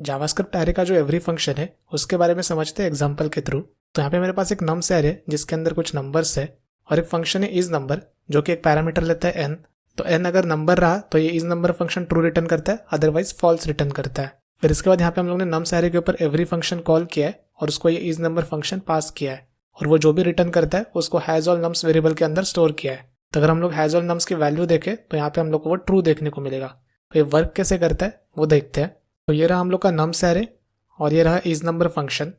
JavaScript array का जो every function है उसके बारे में समझते हैं एग्जांपल के थ्रू। तो यहाँ पे मेरे पास एक नम्स एरे है जिसके अंदर कुछ नंबर्स है और एक फंक्शन है इज नंबर जो कि एक पैरामीटर लेता है n। तो n अगर नंबर रहा तो ये is number function true return करता है, अदरवाइज फॉल्स रिटर्न करता है। फिर इसके बाद यहाँ पे हम लोग ने नम्स एरे के ऊपर एवरी फंक्शन कॉल किया है और उसको ये इज नंबर फंक्शन पास किया है और वो जो भी रिटर्न करता है उसको हैज ऑल नम्स वेरिएबल के अंदर स्टोर किया है। तो अगर हम लोग हैज ऑल नम्स की वैल्यू देखें तो यहाँ पे हम लोग को वो ट्रू देखने को मिलेगा। तो ये वर्क कैसे करता है वो देखते हैं। तो ये रहा हम लोग का नम्स एरे और ये रहा इज नंबर फंक्शन।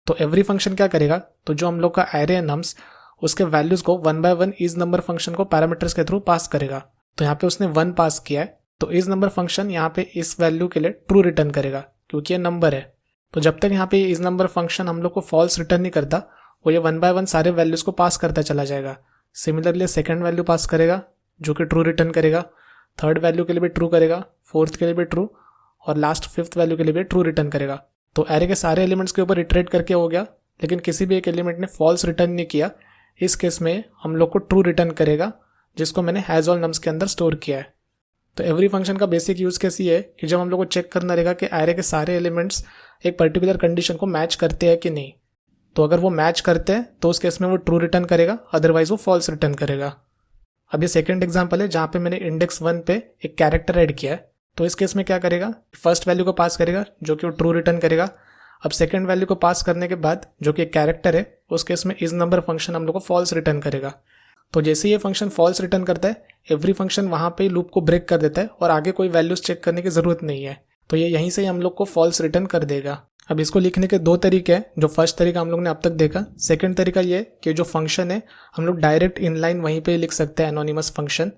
तो एवरी फंक्शन क्या करेगा, तो जो हम लोग का एरे है नम्स उसके वैल्यूज को 1 बाय 1 इज नंबर फंक्शन को पैरामीटर्स के थ्रू पास करेगा। तो यहाँ पे उसने 1 पास किया है तो इज नंबर फंक्शन यहाँ पे इस वैल्यू के लिए ट्रू रिटर्न करेगा क्योंकि ये नंबर है। तो जब तक यहाँ पे इज नंबर फंक्शन हम लोग को फॉल्स रिटर्न नहीं करता वो ये 1 बाय 1 सारे वैल्यूज को पास करता चला जाएगा। सिमिलरली सेकंड वैल्यू पास करेगा जो कि ट्रू रिटर्न करेगा, थर्ड वैल्यू के लिए भी ट्रू करेगा, फोर्थ के लिए भी ट्रू और लास्ट फिफ्थ वैल्यू के लिए भी ट्रू रिटर्न करेगा। तो एरे के सारे एलिमेंट्स के ऊपर इटरेट करके हो गया, लेकिन किसी भी एक एलिमेंट ने फॉल्स रिटर्न नहीं किया। इस केस में हम लोग को ट्रू रिटर्न करेगा जिसको मैंने हैज ऑल नम्स के अंदर स्टोर किया है। तो एवरी फंक्शन का बेसिक यूज केस ये है कि जब हम लोग को चेक करना रहेगा कि एरे के सारे एलिमेंट्स एक पर्टिकुलर कंडीशन को मैच करते हैं कि नहीं। तो अगर वो मैच करते हैं तो उस केस में वो ट्रू रिटर्न करेगा, अदरवाइज वो फॉल्स रिटर्न करेगा। अब ये सेकंड एग्जांपल है जहां पे मैंने इंडेक्स 1 पे एक कैरेक्टर ऐड किया है। तो इस केस में क्या करेगा, फर्स्ट वैल्यू को पास करेगा जो कि वो ट्रू रिटर्न करेगा। अब सेकंड वैल्यू को पास करने के बाद जो कि एक कैरेक्टर है उस केस में इज नंबर फंक्शन हम लोग को फॉल्स रिटर्न करेगा। तो जैसे ये फंक्शन फॉल्स रिटर्न करता है एवरी फंक्शन वहां पे लूप को ब्रेक कर देता है और आगे कोई वैल्यूज चेक करने की जरूरत नहीं है। तो ये यहीं से ही हम लोग को फॉल्स रिटर्न कर देगा। अब इसको लिखने के दो तरीके हैं। जो फर्स्ट तरीका हम लोग ने अब तक देखा, सेकंड तरीका ये कि जो फंक्शन है हम लोग डायरेक्ट इनलाइन वहीं पे लिख सकते हैं एनोनिमस फंक्शन।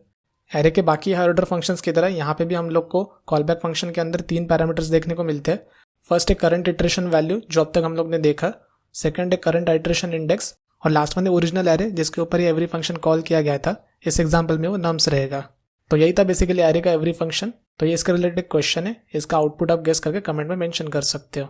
एरे के बाकी हायर ऑर्डर फंक्शंस की तरह यहाँ पे भी हम लोग को कॉलबैक फंक्शन के अंदर 3 पैरामीटर्स देखने को मिलते हैं। फर्स्ट है करंट इटरेशन वैल्यू जो अब तक हम लोग ने देखा, सेकंड है करंट इटरेशन इंडेक्स और लास्ट वन है ओरिजिनल एरे जिसके ऊपर ये एवरी फंक्शन कॉल किया गया था। इस एग्जाम्पल में वो नम्स रहेगा। तो यही था बेसिकली एरे का एवरी फंक्शन। तो ये इसके रिलेटेड क्वेश्चन है, इसका आउटपुट आप गेस करके कमेंट में मेंशन कर सकते हो।